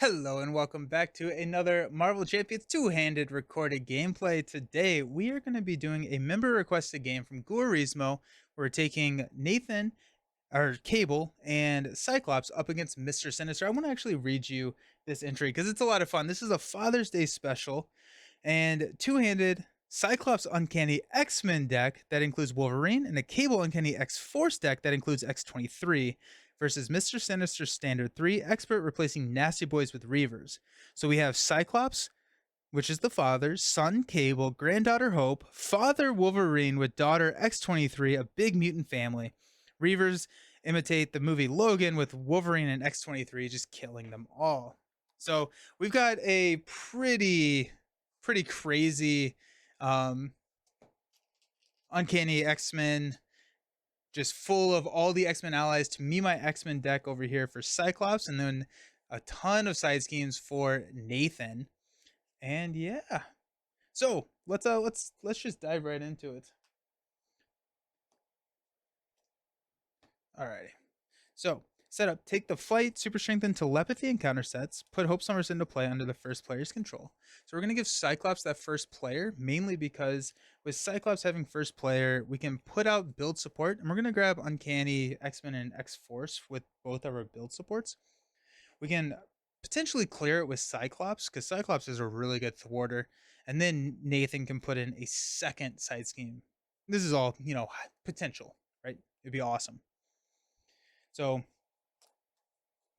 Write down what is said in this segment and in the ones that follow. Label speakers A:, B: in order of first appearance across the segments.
A: Hello and welcome back to another Marvel Champions two-handed recorded gameplay. Today we are going to be doing a member requested game from Guarismo. We're taking Nathan, or Cable, and Cyclops up against Mr. Sinister. I want to actually read you this entry because it's a lot of fun. This is a Father's Day special and two-handed Cyclops Uncanny X-Men deck that includes Wolverine and a Cable Uncanny X-Force deck that includes X-23 versus Mr. Sinister Standard 3 Expert replacing Nasty Boys with Reavers. So we have Cyclops, which is the father, son Cable, granddaughter Hope, father Wolverine with daughter X-23, a big mutant family. Reavers imitate the movie Logan with Wolverine and X-23 just killing them all. So we've got a pretty crazy uncanny X-Men, just full of all the X-Men allies. To me, my X-Men deck over here for Cyclops, and then a ton of side schemes for Nathan. And yeah, so let's just dive right into it. Alrighty. So setup: take the flight, super strength, and telepathy encounter sets. Put Hope Summers into play under the first player's control. So we're gonna give Cyclops that first player, mainly because with Cyclops having first player, we can put out build support, and we're gonna grab Uncanny X-Men and X-Force with both of our build supports. We can potentially clear it with Cyclops because Cyclops is a really good thwarter, and then Nathan can put in a second side scheme. This is all potential, right? It'd be awesome. So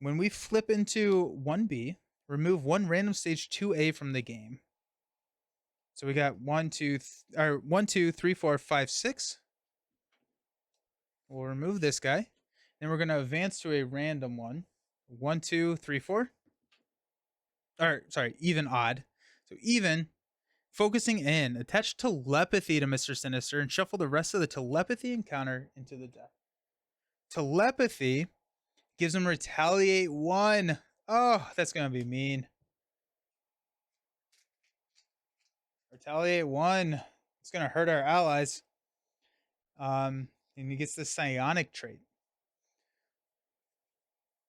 A: when we flip into 1B, remove one random stage 2A from the game. So we got 1, 2, 3, 4, 5, 6. We'll remove this guy. Then we're going to advance to a random one. 1, 2, 3, 4. Or, sorry, even odd. So even, focusing in, attach telepathy to Mr. Sinister and shuffle the rest of the telepathy encounter into the deck. Telepathy gives him retaliate 1. Oh, that's going to be mean. Retaliate 1. It's going to hurt our allies. And he gets the psionic trait.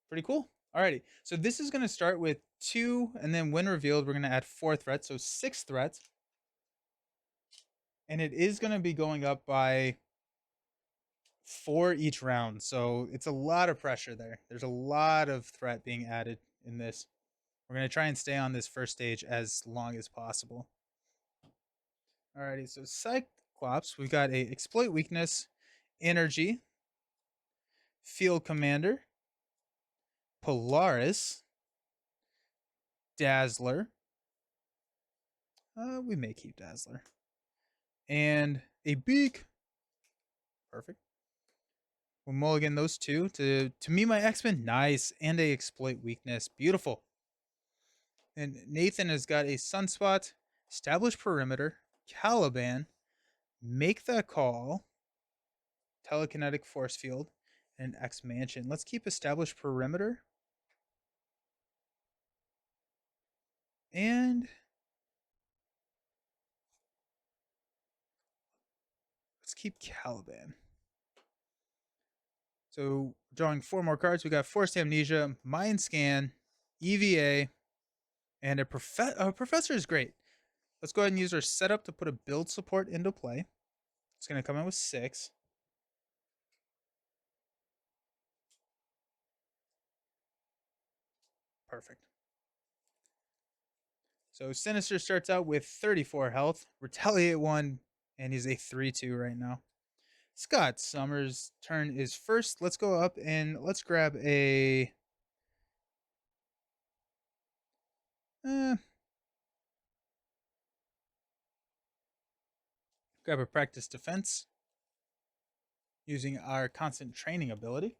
A: Pretty cool. Alrighty. So this is going to start with 2, and then when revealed, we're going to add 4 threats. So 6 threats. And it is going to be going up by 4 each round. So it's a lot of pressure there. There's a lot of threat being added in this. We're going to try and stay on this first stage as long as possible. Alrighty. So Cyclops, we've got a exploit weakness, energy, field commander, Polaris, Dazzler. We may keep Dazzler. And a beak. Perfect. We'll mulligan those two to me, my X-Men. Nice. And a exploit weakness. Beautiful. And Nathan has got a Sunspot, establish perimeter, Caliban, make that call, telekinetic force field, and X mansion. Let's keep establish perimeter. And let's keep Caliban. So drawing 4 more cards. We got Forced Amnesia, Mind Scan, EVA, and a Professor is great. Let's go ahead and use our setup to put a build support into play. It's going to come in with 6. Perfect. So Sinister starts out with 34 health, Retaliate 1, and he's a 3-2 right now. Scott Summers' turn is first. Let's go up and let's grab a... grab a practice defense using our constant training ability.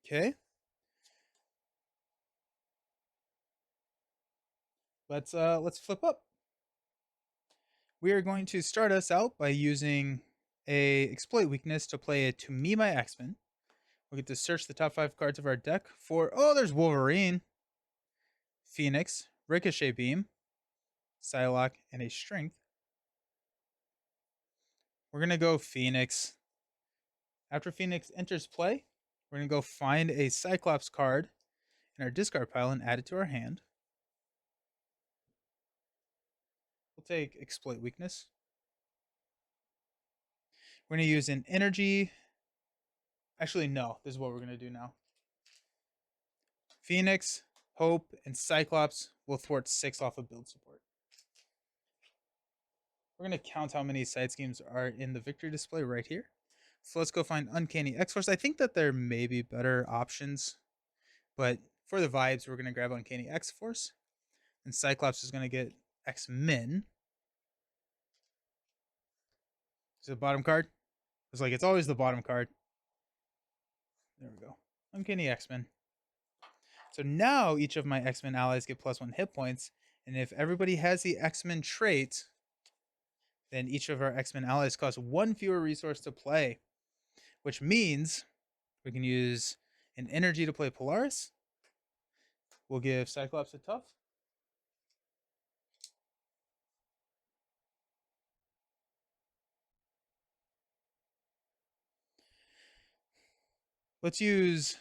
A: Okay. Let's flip up. We are going to start us out by using a exploit weakness to play a To Me My X-Men. We'll get to search the top 5 cards of our deck for, oh, there's Wolverine, Phoenix, Ricochet Beam, Psylocke, and a Strength. We're going to go Phoenix. After Phoenix enters play, we're going to go find a Cyclops card in our discard pile and add it to our hand. We'll take Exploit Weakness. We're going to use an energy. Actually, no. This is what we're going to do now. Phoenix, Hope, and Cyclops will thwart 6 off of build support. We're going to count how many side schemes are in the victory display right here. So let's go find Uncanny X-Force. I think that there may be better options, but for the vibes, we're going to grab Uncanny X-Force. And Cyclops is going to get X-Min. Is it the bottom card? It's like it's always the bottom card. There we go. Uncanny X-Men. So now each of my X-Men allies get +1 hit points. And if everybody has the X-Men trait, then each of our X-Men allies cost 1 fewer resource to play, which means we can use an energy to play Polaris. We'll give Cyclops a tough. Let's use...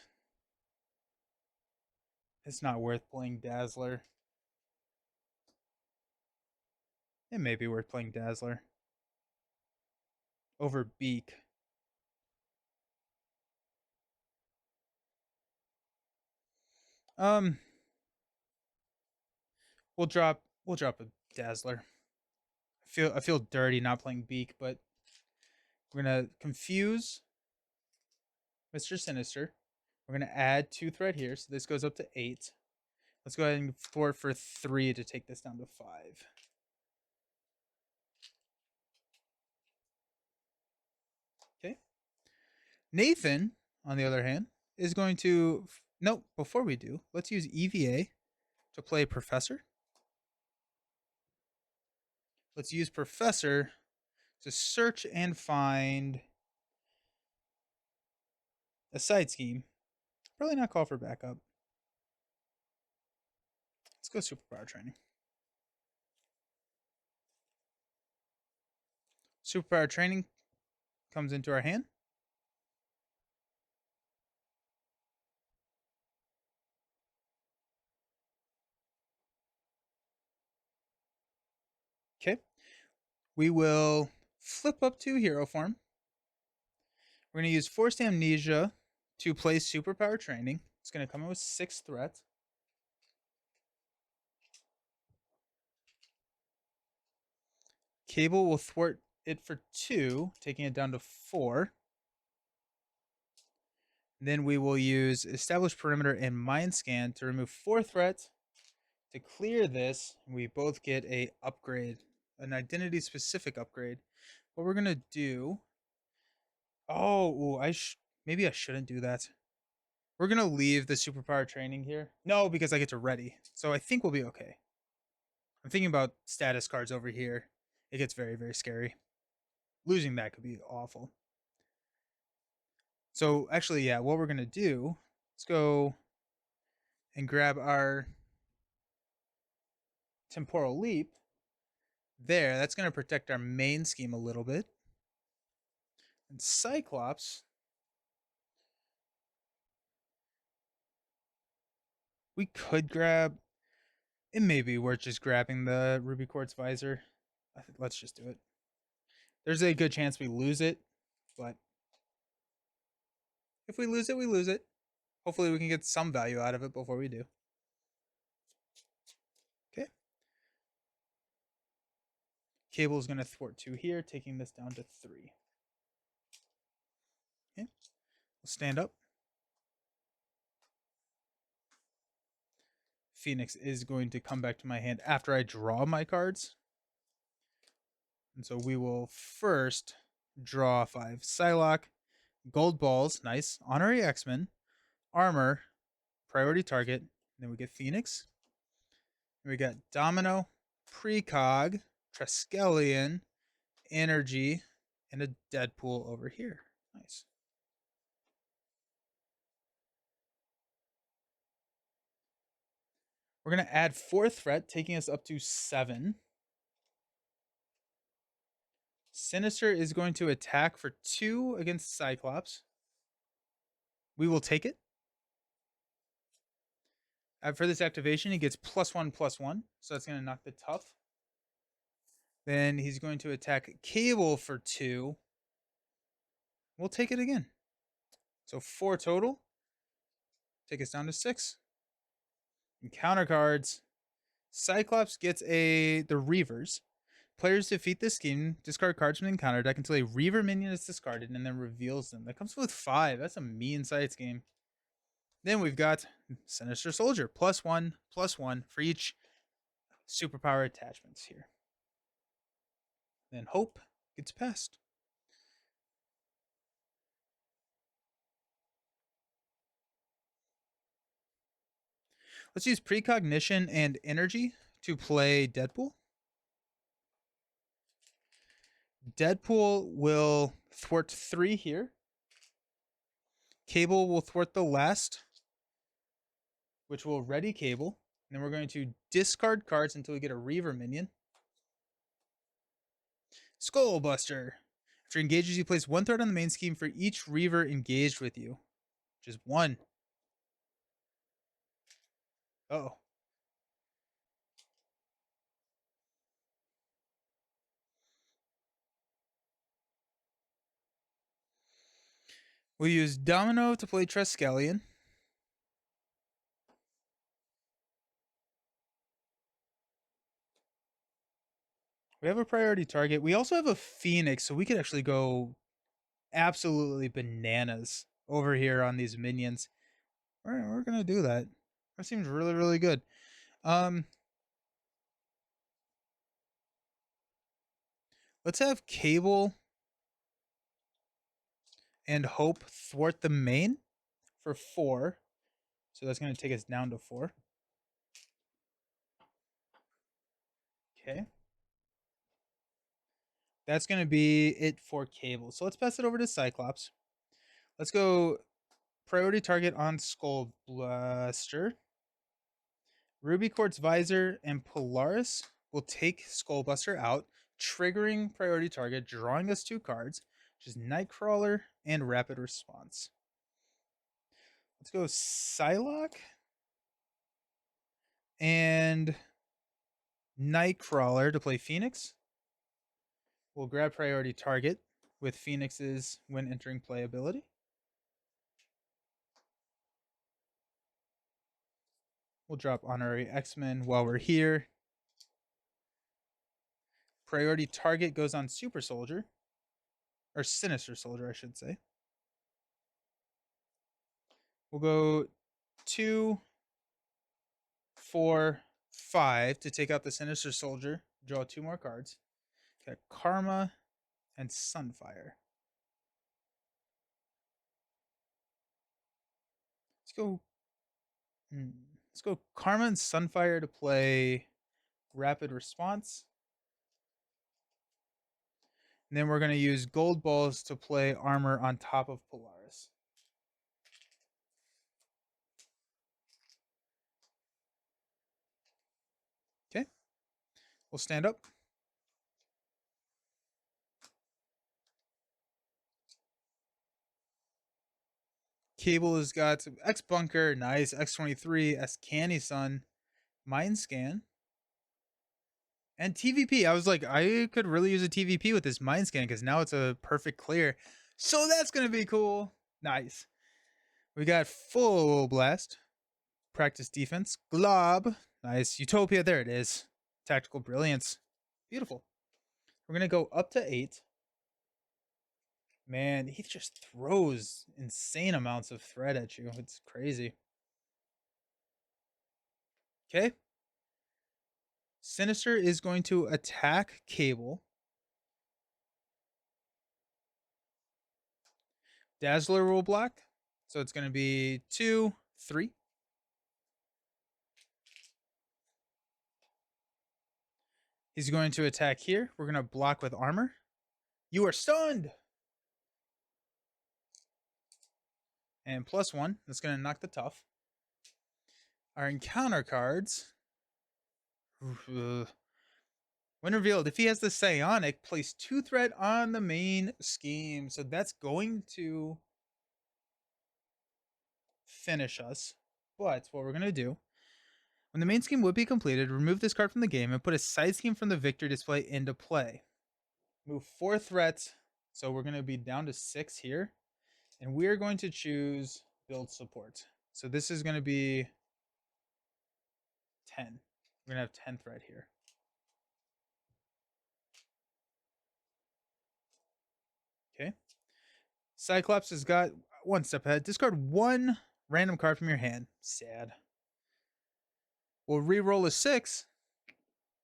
A: It's not worth playing Dazzler. It may be worth playing Dazzler over Beak. We'll drop a Dazzler. I feel dirty not playing Beak, but we're gonna confuse Mr. Sinister. We're gonna add 2 threat here, so this goes up to 8. Let's go ahead and thwart for 3 to take this down to 5. Okay. Nathan, on the other hand, is going to... No, before we do, let's use EVA to play Professor. Let's use Professor to search and find a side scheme. Probably not call for backup. Let's go Superpower Training. Superpower Training comes into our hand. Okay. We will flip up to Hero Form. We're going to use Forced Amnesia to play Superpower Training. It's going to come in with 6 threats. Cable will thwart it for 2, taking it down to 4. Then we will use Establish Perimeter and Mind Scan to remove 4 threats. To clear this, we both get a upgrade, an identity-specific upgrade. What we're going to do... Oh, maybe I shouldn't do that. We're going to leave the Superpower Training here. No, because I get to ready. So I think we'll be okay. I'm thinking about status cards over here. It gets very, very scary. Losing that could be awful. So actually, yeah, what we're going to do, let's go and grab our Temporal Leap. There, that's going to protect our main scheme a little bit. And Cyclops, we could grab... It may be worth just grabbing the Ruby Quartz Visor. Let's just do it. There's a good chance we lose it, but if we lose it, we lose it. Hopefully we can get some value out of it before we do. Okay. Cable is going to thwart 2 here, taking this down to 3. Okay. We'll stand up. Phoenix is going to come back to my hand after I draw my cards. And so we will first draw 5 Psylocke, Gold Balls, nice, Honorary X-Men, Armor, Priority Target, then we get Phoenix. We got Domino, Precog, Triskelion, Energy, and a Deadpool over here. Nice. We're going to add 4th threat, taking us up to 7. Sinister is going to attack for 2 against Cyclops. We will take it. For this activation, he gets +1/+1, so that's going to knock the tough. Then he's going to attack Cable for 2. We'll take it again. So 4 total. Take us down to 6. And counter cards. Cyclops gets the Reavers. Players defeat this scheme, discard cards from the encounter deck until a Reaver minion is discarded and then reveals them. That comes with 5. That's a mean sights game. Then we've got Sinister Soldier, +1/+1 for each superpower attachments here. Then Hope gets passed. Let's use Precognition and Energy to play Deadpool. Deadpool will thwart 3 here. Cable will thwart the last, which will ready Cable. And then we're going to discard cards until we get a Reaver minion. Skullbuster. After engages, you place 1 threat on the main scheme for each Reaver engaged with you. Which is 1. Uh-oh. We'll use Domino to play Triskelion. We have a priority target. We also have a Phoenix, so we could actually go absolutely bananas over here on these minions. We're going to do that. That seems really, really good. Let's have Cable and Hope thwart the main for 4. So that's going to take us down to 4. Okay. That's going to be it for Cable. So let's pass it over to Cyclops. Let's go priority target on Skullbuster. Ruby Quartz Visor and Polaris will take Skullbuster out, triggering priority target, drawing us 2 cards, which is Nightcrawler and Rapid Response. Let's go Psylocke and Nightcrawler to play Phoenix. We'll grab priority target with Phoenix's when entering play ability. We'll drop Honorary X-Men while we're here. Priority target goes on Super Soldier. Or Sinister Soldier, I should say. We'll go 2, 4, 5 to take out the Sinister Soldier. Draw 2 more cards. Got Karma and Sunfire. Let's go Karma and Sunfire to play Rapid Response. And then we're going to use Gold Balls to play Armor on top of Polaris. Okay. We'll stand up. Cable has got X Bunker, nice, X23, S Canny Sun, Mind Scan, and TVP. I was like, I could really use a TVP with this Mind Scan because now it's a perfect clear. So that's going to be cool. Nice. We got Full Blast, Practice Defense, Glob, nice, Utopia, there it is. Tactical Brilliance, beautiful. We're going to go up to 8. Man, he just throws insane amounts of threat at you. It's crazy. Okay. Sinister is going to attack Cable. Dazzler will block. So it's going to be 2, 3. He's going to attack here. We're going to block with armor. You are stunned. And +1. That's going to knock the tough. Our encounter cards. When revealed, if he has the Psionic, place 2 threat on the main scheme. So that's going to finish us. But what we're going to do, when the main scheme would be completed, remove this card from the game and put a side scheme from the victory display into play. Move 4 threats. So we're going to be down to 6 here. And we're going to choose build support. So this is going to be 10. We're going to have 10 threat here. Okay. Cyclops has got 1 step ahead. Discard 1 random card from your hand. Sad. We'll re-roll a 6.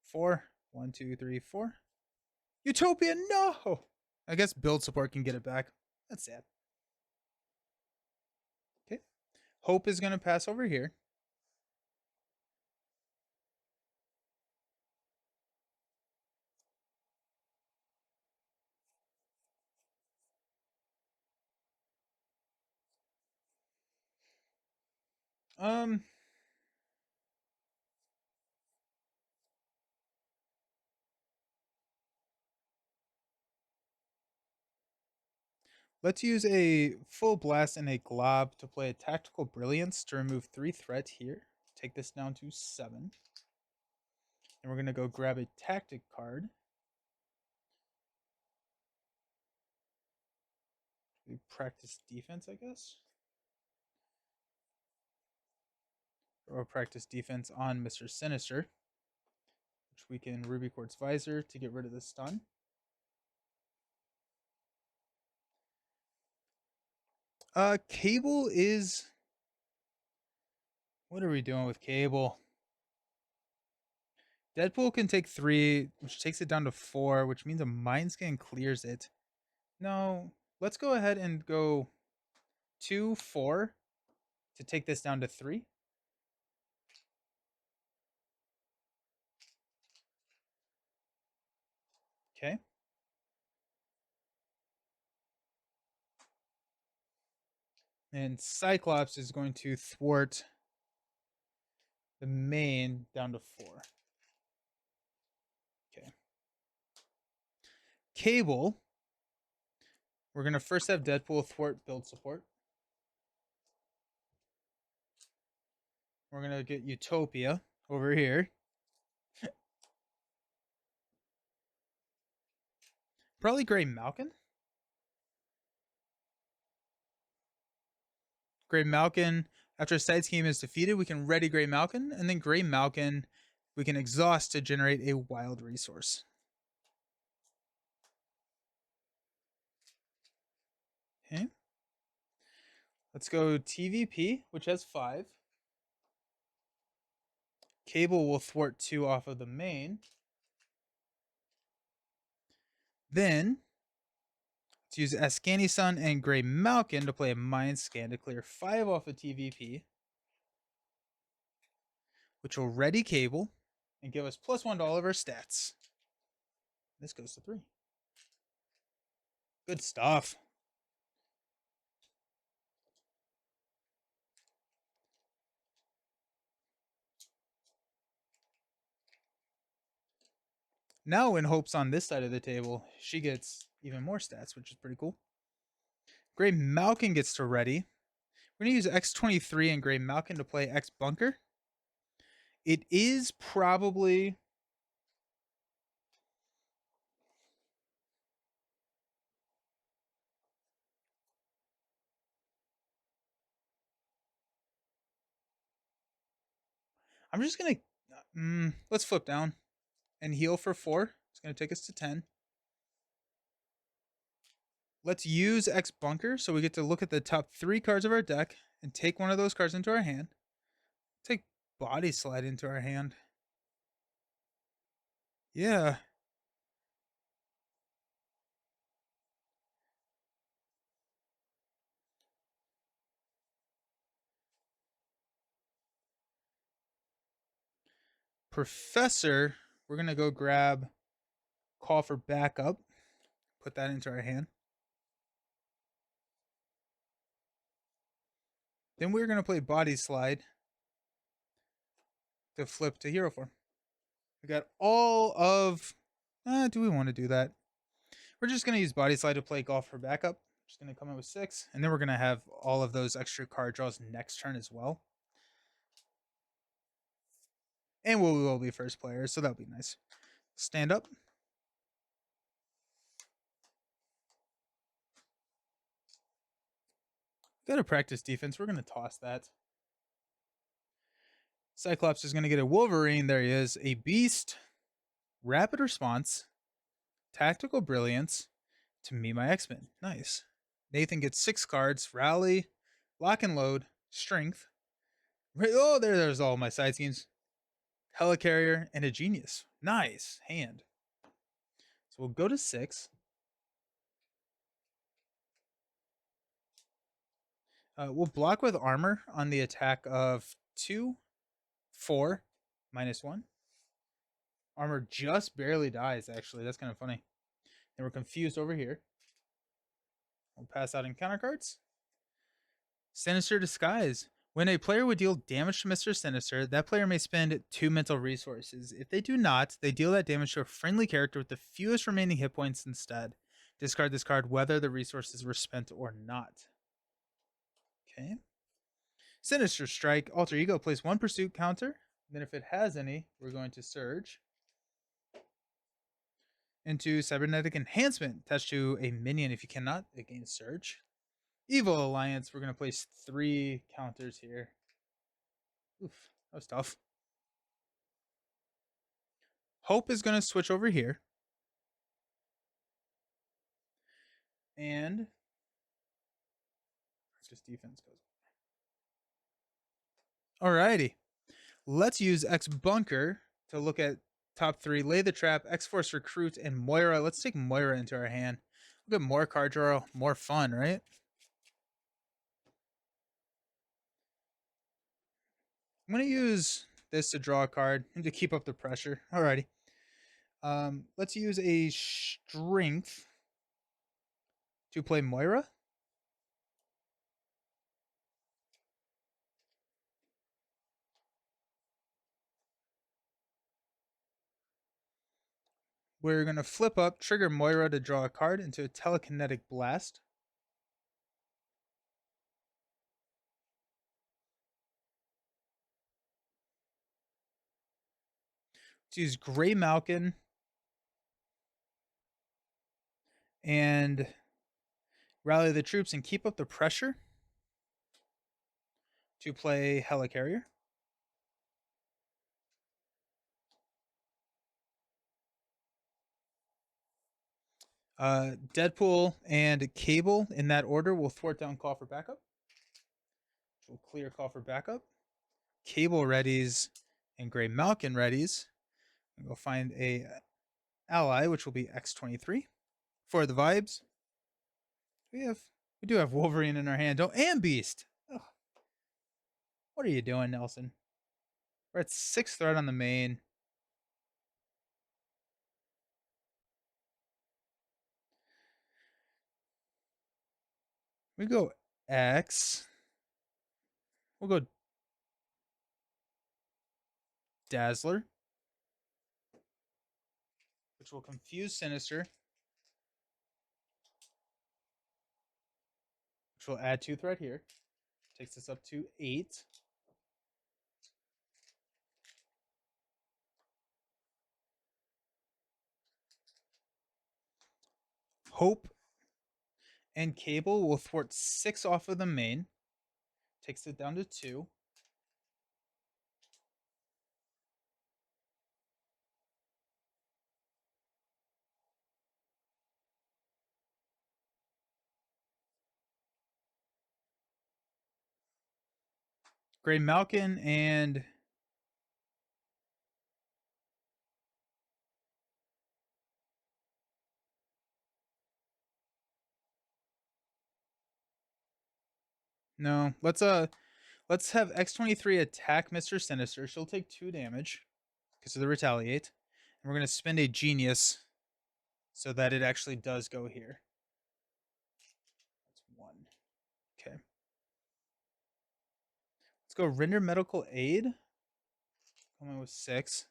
A: 4. 1, 2, 3, 4. Utopia, no! I guess build support can get it back. That's sad. Okay. Hope is going to pass over here. Let's use a full blast and a glob to play a tactical brilliance to remove 3 threat here. Take this down to 7. And we're going to go grab a tactic card. We practice defense, I guess. Or practice defense on Mr. Sinister, which we can Ruby Quartz Visor to get rid of the stun. Cable is... What are we doing with Cable? Deadpool can take 3, which takes it down to 4, which means a Mind Scan clears it. No, let's go ahead and go 2, 4 to take this down to 3. Okay. And Cyclops is going to thwart the main down to 4. Okay. Cable. We're going to first have Deadpool thwart build support. We're going to get Utopia over here. Probably Gray Malkin. Gray Malkin, after a side scheme is defeated, we can ready Gray Malkin, and then Gray Malkin we can exhaust to generate a wild resource. Okay. Let's go TVP, which has 5. Cable will thwart 2 off of the main. Then let's use Ascani Sun and Gray Malkin to play a Mind Scan to clear 5 off of TVP, which will ready Cable and give us +1 to all of our stats. This goes to 3. Good stuff. Now when Hope's on this side of the table, she gets even more stats, which is pretty cool. Gray Malkin gets to ready. We're going to use X23 and Gray Malkin to play X Bunker. It is probably... I'm just going to... let's flip down and heal for 4. It's going to take us to 10. Let's use X Bunker so we get to look at the top 3 cards of our deck and take one of those cards into our hand. Take Body Slide into our hand. Yeah. Professor, we're going to go grab Call for Backup. Put that into our hand. Then we're going to play Body Slide to flip to hero form. We got all of Do we want to do that? We're just going to use Body Slide to play Golf for backup. Just going to come in with 6, and then we're going to have all of those extra card draws next turn as well. And we will be first player, so that'll be nice. Stand up. Got to practice defense. We're going to toss that. Cyclops is going to get a Wolverine. There he is. A Beast. Rapid Response. Tactical Brilliance. To me, my X-Men. Nice. Nathan gets 6 cards. Rally. Lock and Load. Strength. Oh, there's all my side schemes. Helicarrier and a Genius. Nice hand. So we'll go to 6. We'll block with armor on the attack of 2, 4, -1. Armor just barely dies, actually. That's kind of funny. Then we're confused over here. We'll pass out encounter cards. Sinister Disguise. When a player would deal damage to Mr. Sinister, that player may spend 2 mental resources. If they do not, they deal that damage to a friendly character with the fewest remaining hit points instead. Discard this card whether the resources were spent or not. Okay. Sinister Strike. Alter Ego plays 1 pursuit counter. Then if it has any, we're going to surge into Cybernetic Enhancement. Attached to a minion if you cannot. It gains surge. Evil Alliance. We're going to place 3 counters here. Oof, that was tough. Hope is going to switch over here. And just defense goes. Alrighty. Let's use X Bunker to look at top 3. Lay the Trap, X Force Recruit, and Moira. Let's take Moira into our hand. We'll get more card draw, more fun, right? I'm going to use this to draw a card and to keep up the pressure. Alrighty. Let's use a Strength to play Moira. We're going to flip up, trigger Moira to draw a card into a Telekinetic Blast. Let's use Grey Malkin and rally the troops and keep up the pressure to play Helicarrier. Deadpool and Cable in that order will thwart down Call for Backup. We'll clear Call for Backup. Cable readies and Grey Malkin readies. We'll go find a ally, which will be X23. For the vibes, we do have Wolverine in our hand. Oh, and Beast. Ugh. What are you doing, Nelson? We're at 6th threat on the main. We go X. We'll go Dazzler, which will confuse Sinister, which will add 2 threat here. Takes us up to 8. Hope and Cable will thwart 6 off of the main. Takes it down to 2. Grey Malkin and no, let's have X23 attack Mr. Sinister. She'll take 2 damage because of the retaliate. And we're going to spend a Genius so that it actually does go here. That's 1. Okay. Let's go Render Medical Aid. Coming with 6.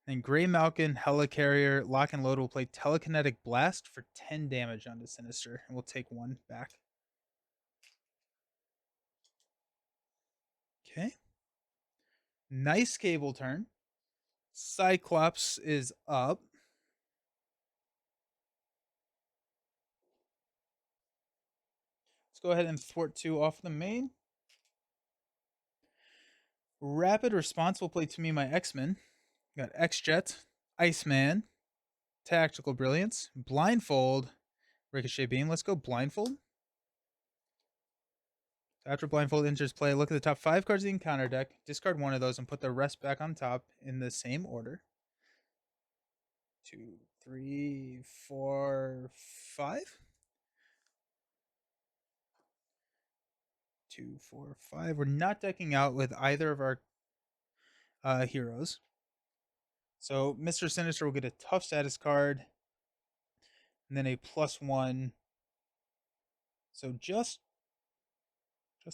A: Then Grey Malkin, Helicarrier, Lock and Load will play Telekinetic Blast for 10 damage onto Sinister, and we'll take 1 back. Okay. Nice Cable turn. Cyclops is up. Let's go ahead and thwart 2 off the main. Rapid Response will play to me my X-Men. Got X-Jet, Iceman, Tactical Brilliance, Blindfold, Ricochet Beam. Let's go Blindfold. After Blindfold enters play, look at the top 5 cards of the encounter deck, discard 1 of those, and put the rest back on top in the same order. 2, 3, 4, 5. 2, 4, 5. We're not decking out with either of our heroes. So Mr. Sinister will get a tough status card, and then a +1. So just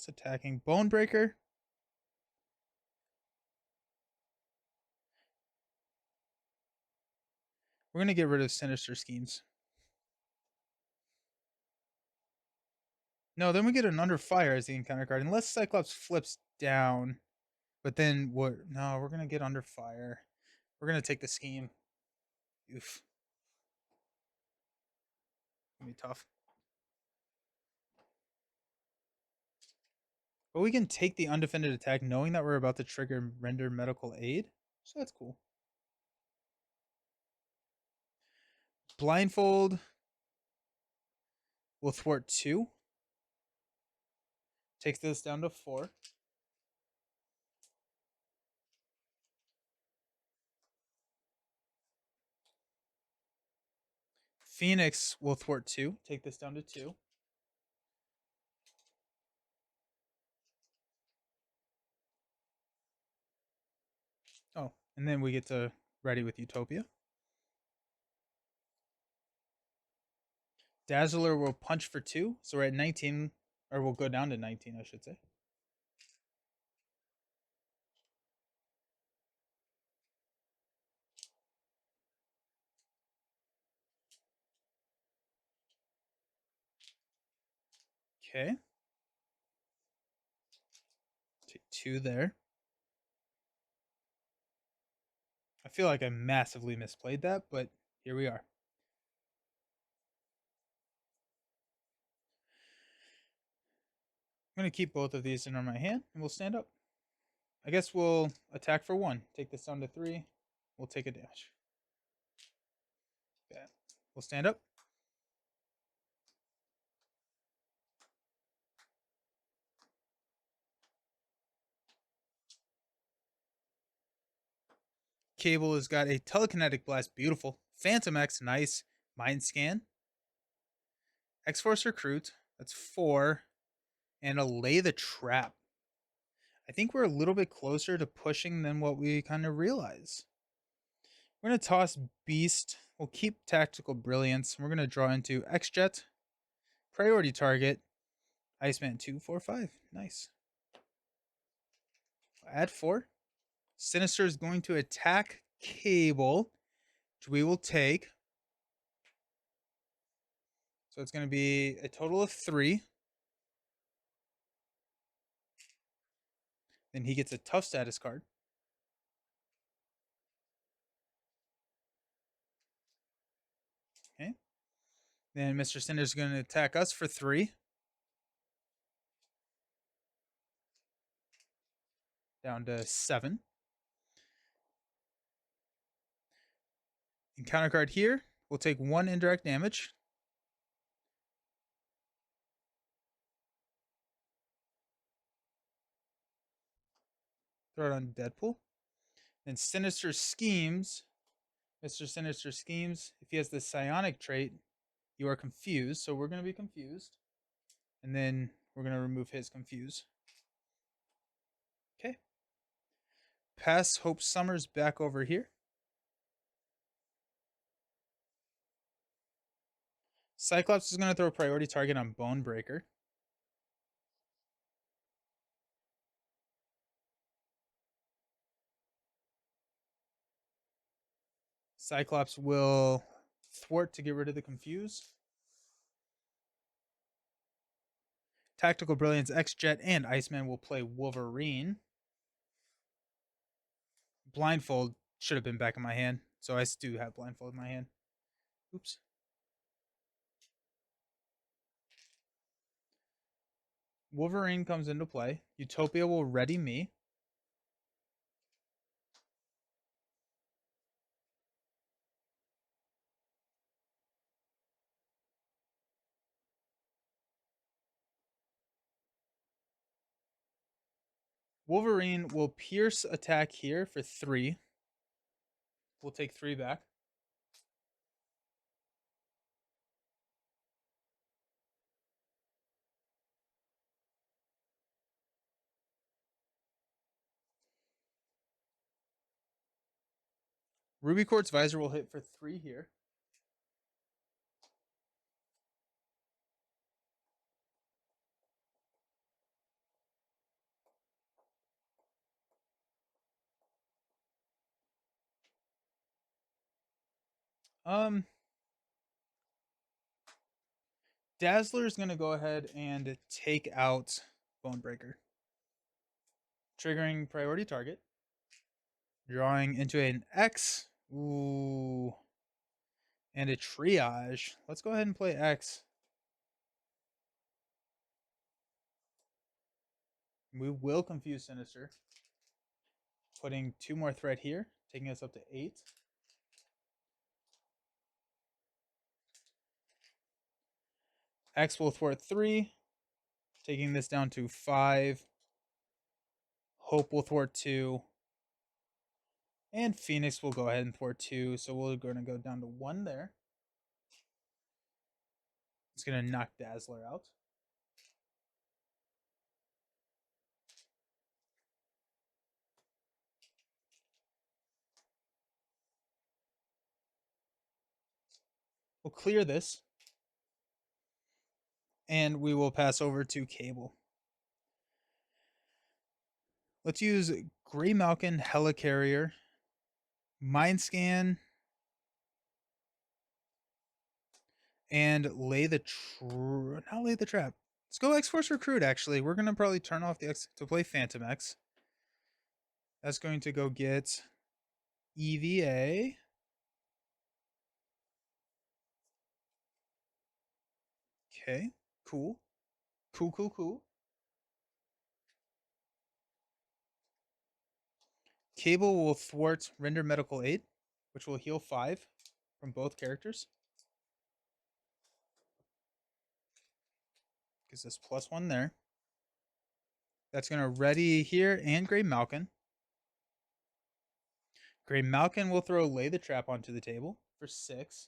A: attacking. Bonebreaker. We're gonna get rid of Sinister Schemes. No, then we get an Under Fire as the encounter card, unless Cyclops flips down. But then we're gonna get Under Fire. We're gonna take the scheme. Oof. Gonna be tough. But we can take the undefended attack knowing that we're about to trigger render medical aid. So that's cool. Blindfold will thwart 2. Takes this down to 4. Phoenix will thwart 2. Take this down to 2. Oh, and then we get to ready with Utopia. Dazzler will punch for 2. So we're at 19, or we'll go down to 19, I should say. Okay. Take 2 there. I feel like I massively misplayed that, but here we are. I'm going to keep both of these in my hand, and we'll stand up. I guess we'll attack for 1. Take this down to 3. We'll take a dash. Okay. We'll stand up. Cable has got a Telekinetic Blast, beautiful. Phantom X, nice. Mind Scan. X-Force Recruit, that's 4. And a Lay the Trap. I think we're a little bit closer to pushing than what we kind of realize. We're going to toss Beast. We'll keep Tactical Brilliance. We're going to draw into X-Jet. Priority target. Iceman 2, 4, 5. Nice. Add 4. Sinister is going to attack Cable, which we will take. So it's going to be a total of 3. Then he gets a tough status card. Okay. Then Mr. Sinister is going to attack us for 3. Down to 7. Encounter card here. We'll take 1 indirect damage. Throw it on Deadpool. Then Sinister Schemes. Mr. Sinister Schemes. If he has the psionic trait, you are confused. So we're going to be confused. And then we're going to remove his confuse. Okay. Pass Hope Summers back over here. Cyclops is going to throw a priority target on Bonebreaker. Cyclops will thwart to get rid of the confuse. Tactical Brilliance, X-Jet, and Iceman will play Wolverine. Blindfold should have been back in my hand, so I do have Blindfold in my hand. Oops. Wolverine comes into play. Utopia will ready me. Wolverine will pierce attack here for 3. We'll take 3 back. Ruby Quartz Visor will hit for 3 here. Dazzler is going to go ahead and take out Bonebreaker. Triggering priority target. Drawing into an X. Ooh. And a triage. Let's go ahead and play X. We will confuse Sinister. Putting 2 more threat here, taking us up to 8. X will thwart 3, taking this down to 5. Hope will thwart 2. And Phoenix will go ahead and thwart 2, so we're going to go down to 1 there. It's going to knock Dazzler out. We'll clear this. And we will pass over to Cable. Let's use Grey Malkin, Helicarrier, Mind Scan, and lay the not lay the trap. Let's go X-Force Recruit, actually. We're going to probably turn off the X to play Phantom X. That's going to go get EVA. Okay, cool. Cool. Cable will thwart Render Medical Aid, which will heal 5 from both characters. Gives us +1 there. That's going to ready here and Grey Malkin. Grey Malkin will throw Lay the Trap onto the table for 6.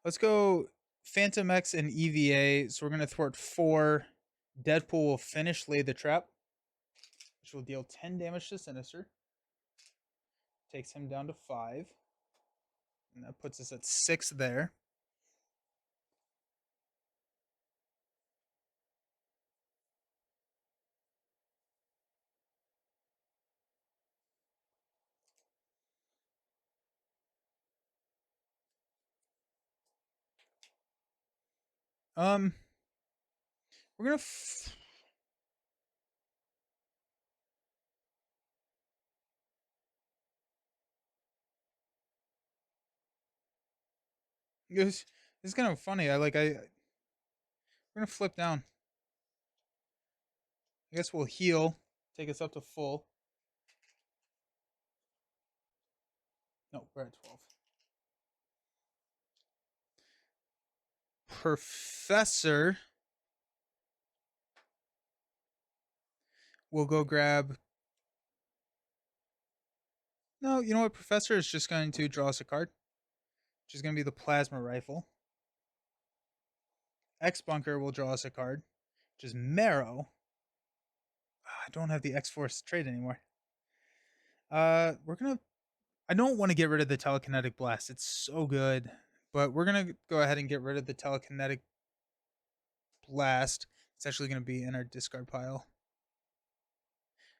A: Let's go Phantom X and EVA. So we're going to thwart 4. Deadpool will finish Lay the Trap, which will deal 10 damage to Sinister. Takes him down to 5. And that puts us at 6 there. We're gonna it's kind of funny. We're gonna flip down. I guess we'll heal, take us up to full. No, we're at 12. Professor will go grab. No, you know what? Professor is just going to draw us a card, which is going to be the Plasma Rifle. X Bunker will draw us a card, which is Marrow. I don't have the X Force trait anymore. We're gonna I don't want to get rid of the telekinetic blast. It's so good. But we're going to go ahead and get rid of the telekinetic blast. It's actually going to be in our discard pile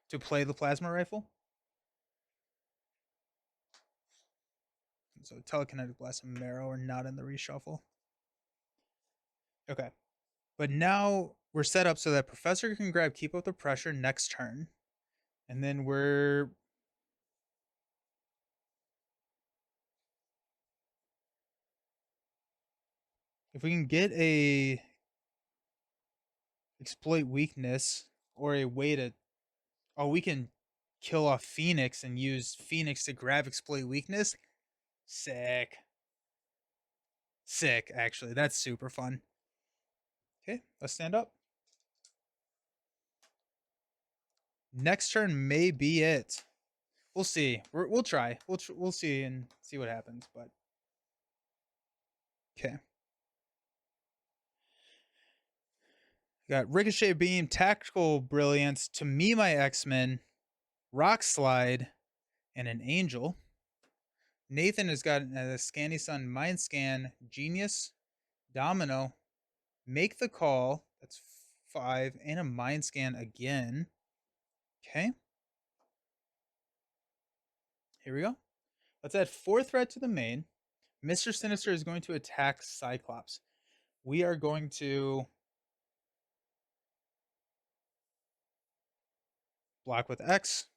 A: to play the plasma rifle. So telekinetic blast and marrow are not in the reshuffle. Okay. But now we're set up so that Professor can grab Keep Up the Pressure next turn. And then we're... If we can get a exploit weakness or a way to... Oh, we can kill off Phoenix and use Phoenix to grab exploit weakness. Sick. Sick, actually. That's super fun. Okay, let's stand up. Next turn may be it. We'll see. We'll try. We'll see and see what happens. But okay. Got Ricochet Beam, Tactical Brilliance, To Me My X-Men, Rock Slide, and an Angel. Nathan has got a Scanny Sun, Mind Scan, Genius, Domino, Make the Call. That's 5, and a Mind Scan again. Okay. Here we go. Let's add 4 threat to the main. Mr. Sinister is going to attack Cyclops. We are going to block with X.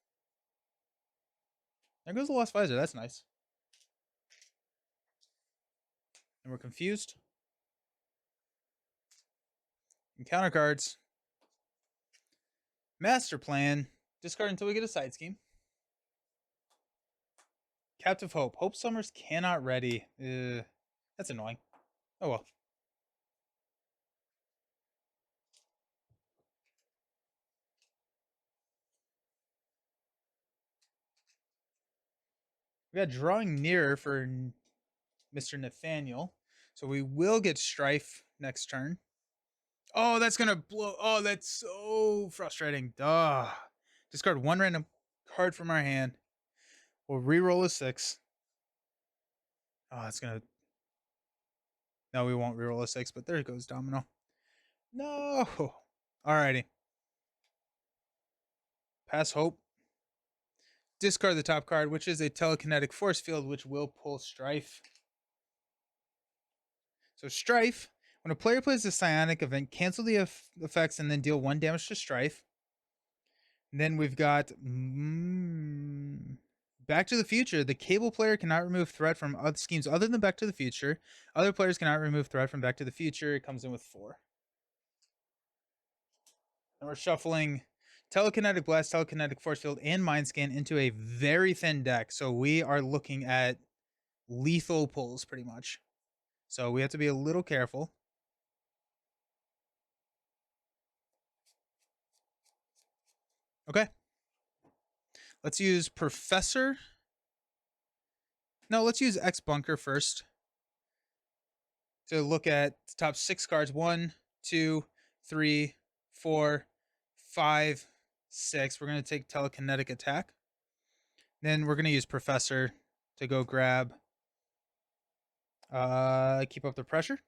A: There goes the Lost Visor. That's nice. And we're confused. Encounter cards. Master Plan. Discard until we get a side scheme. Captive Hope. Hope Summers cannot ready. That's annoying. Oh well. We got Drawing Nearer for Mr. Nathaniel. So we will get Strife next turn. Oh, that's going to blow. Oh, that's so frustrating. Duh. Discard 1 random card from our hand. We'll re-roll a 6. Oh, it's going to... No, we won't re-roll a 6, but there goes Domino. No. Alrighty. Pass Hope. Discard the top card, which is a telekinetic force field, which will pull Strife. So Strife, when a player plays a psionic event, cancel the effects and then deal 1 damage to Strife. And then we've got Back to the Future. The cable player cannot remove threat from other schemes other than Back to the Future. Other players cannot remove threat from Back to the Future. It comes in with 4. And we're shuffling Telekinetic Blast, Telekinetic Force Field, and Mind Scan into a very thin deck. So we are looking at lethal pulls pretty much. So we have to be a little careful. Okay. Let's use Professor. No, let's use X Bunker first to look at the top 6 cards. 1, 2, 3, 4, 5, 6. We're going to take Telekinetic Attack. Then we're going to use Professor to go grab Keep Up the Pressure.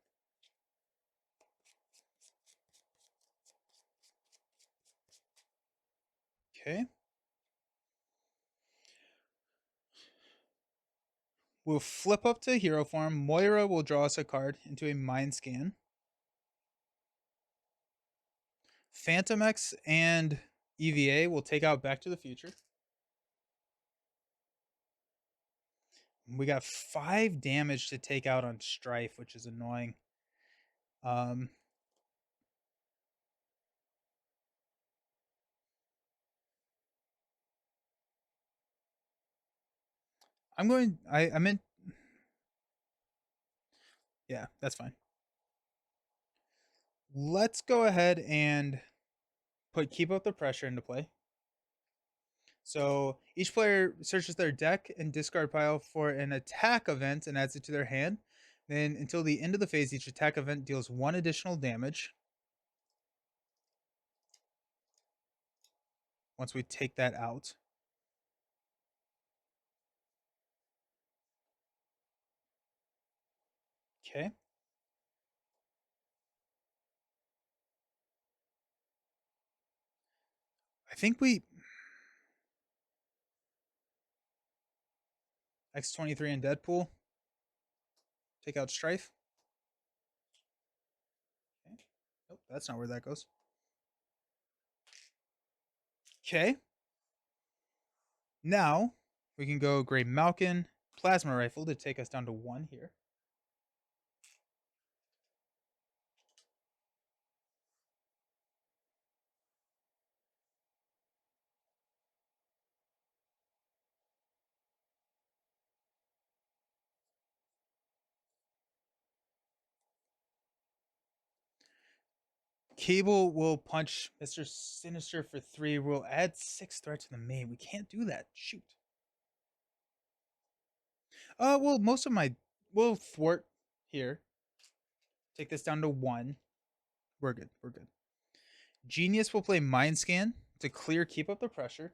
A: Okay. We'll flip up to hero form. Moira will draw us a card into a Mind Scan. Phantom X and EVA will take out Back to the Future. We got 5 damage to take out on Strife, which is annoying. I'm going... I meant... Yeah, that's fine. Let's go ahead and put Keep Up the Pressure into play. So each player searches their deck and discard pile for an attack event and adds it to their hand. Then until the end of the phase, each attack event deals 1 additional damage. Once we take that out. Okay. I think we X-23 and Deadpool take out Strife. Okay. Nope, that's not where that goes. Okay. Now we can go Gray Malkin, Plasma Rifle to take us down to 1 here. Cable will punch Mr. Sinister for 3. We'll add 6 threat to the main. We can't do that. Shoot. Well, most of my we'll thwart here. Take this down to 1. We're good. We're good. Genius will play Mind Scan to clear, keep up the pressure.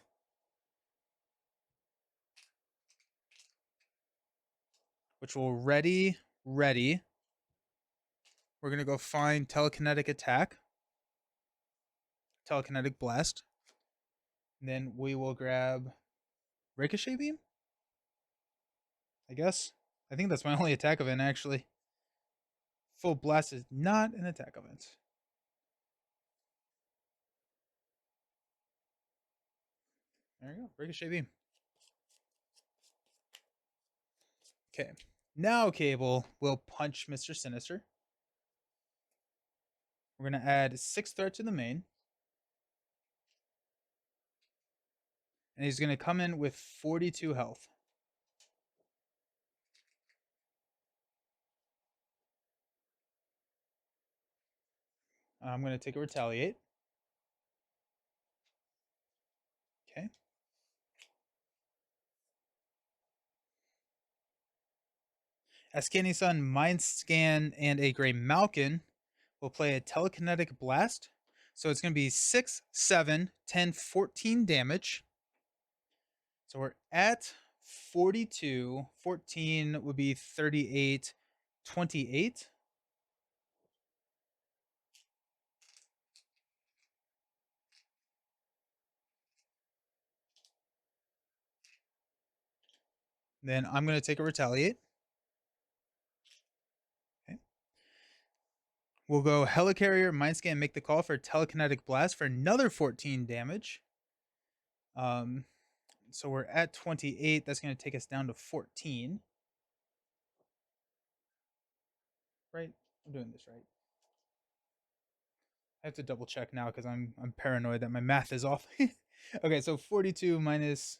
A: Which will ready. We're gonna go find Telekinetic Attack. Telekinetic Blast. And then we will grab Ricochet Beam. I guess. I think that's my only attack event, actually. Full Blast is not an attack event. There you go. Ricochet Beam. Okay. Now Cable will punch Mr. Sinister. We're going to add 6 threat to the main. And he's going to come in with 42 health. I'm going to take a Retaliate. Okay. Ascani Sun, Mind Scan, and a Gray Malkin will play a Telekinetic Blast. So it's going to be 6, 7, 10, 14 damage. So we're at 42. 14 would be 38, 28. Then I'm going to take a Retaliate. Okay. We'll go Helicarrier, Mind Scan, make the call for Telekinetic Blast for another 14 damage. So we're at 28. That's going to take us down to 14. Right? I'm doing this right. I have to double check now because I'm paranoid that my math is off. Okay, so 42 minus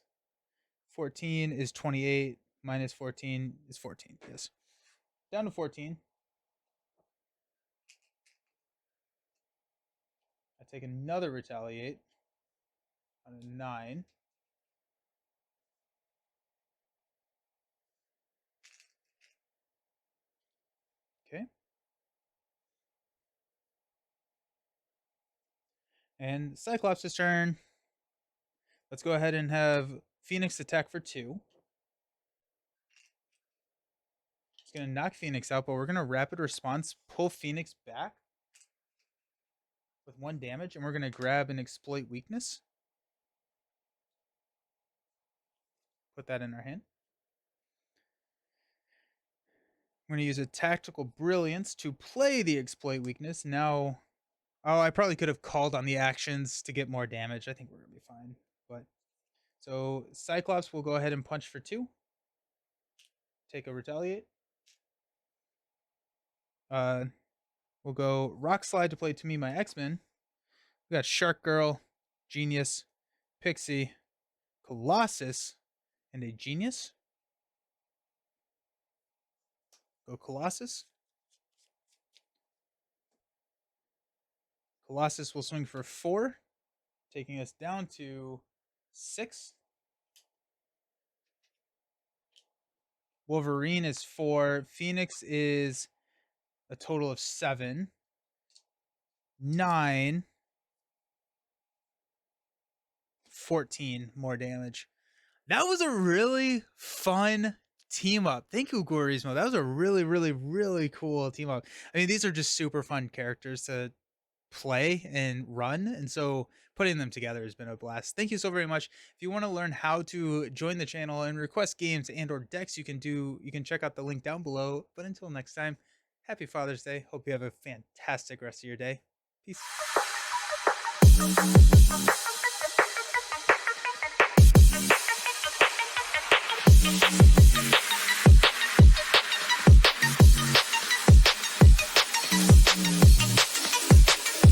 A: 14 is 28. Minus 14 is 14. Yes. Down to 14. I take another Retaliate on a 9. Okay. And Cyclops' turn. Let's go ahead and have Phoenix attack for 2. It's going to knock Phoenix out, but we're going to rapid response, pull Phoenix back with 1 damage, and we're going to grab an exploit weakness. Put that in our hand. I'm going to use a tactical brilliance to play the exploit weakness. Now, I probably could have called on the actions to get more damage. I think we're going to be fine. But so Cyclops will go ahead and punch for 2. Take a Retaliate. We'll go Rock Slide to play To Me My X-Men. We got Shark Girl, Genius, Pixie, Colossus, and a Genius. Go Colossus. Colossus will swing for 4, taking us down to 6. Wolverine is 4. Phoenix is a total of 7. 9. 14 more damage. That was a really fun team up. Thank you, Guarismo. That was a really, really, really cool team up. I mean, these are just super fun characters to play and run, and so putting them together has been a blast. Thank you so very much. If you want to learn how to join the channel and request games and or decks, you can check out the link down below. But until next time, happy Father's Day. Hope you have a fantastic rest of your day. Peace.